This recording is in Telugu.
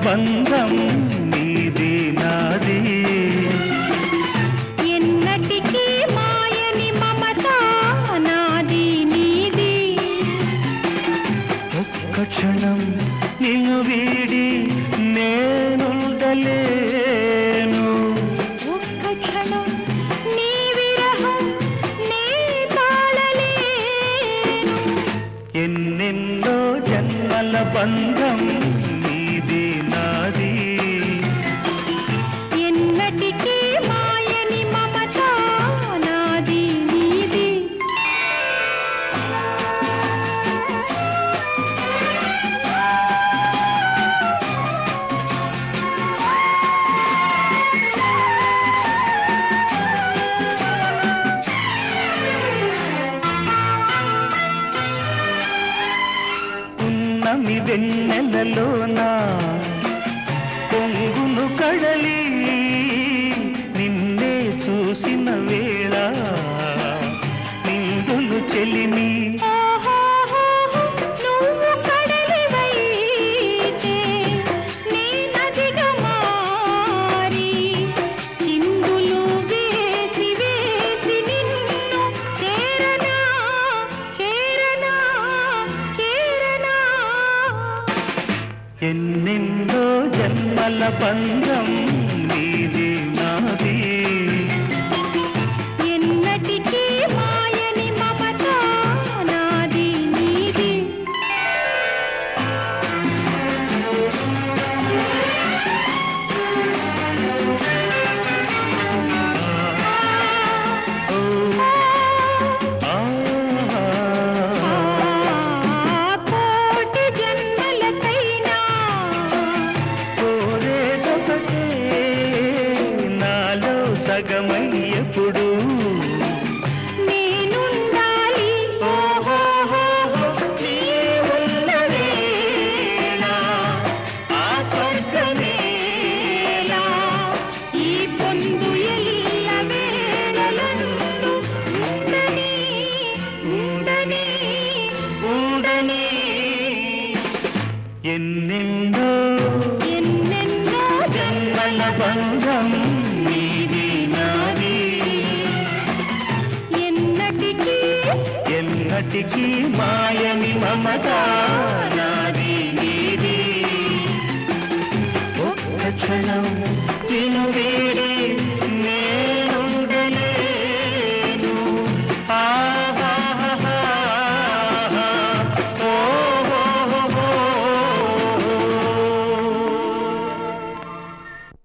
బంధం నీది నాది ఎన్నటికీ మాయని మమత నాది నీది ఒక్క క్షణం నిన్ను వీడి నేనుండలేను ఒక్క క్షణం నీ విరహం నే తాళలేను ఎన్నెన్నో జన్మల బంధం నీది నాది ఎన్నటికీ మాయని మమత నాది నీది ఉన్నమి వెన్నెలలోనా పొంగును కడలి నిన్నే చూసిన వేళ నిండులు చెలిమి నువ్వు కడలివైతే నే నదిగా మారి చిందులు వేసి వేసి నిన్ను చేరనా చేరనా చేరనా ఎన్నెన్నో జన్మల బంధం నీది నాది ఎన్నటికీ మాయని మమత నాది నీది కోటి జన్మలకైనా కోరేదొకటే నాలో సగమయ్యప్పుడు నేనుండాలి నీవున్న వేళ ఆ స్వర్గమేలా ఈ పొందు ఎల్ల వేళలందు ఉండని ఉండని ఉండని ఎన్నెన్నో ఎన్నెన్నో జన్మల బంధం నీది నాది ఎన్నటికీ ఎన్నటికీ మాయని మమత నాది నీది ఒక్క క్షణం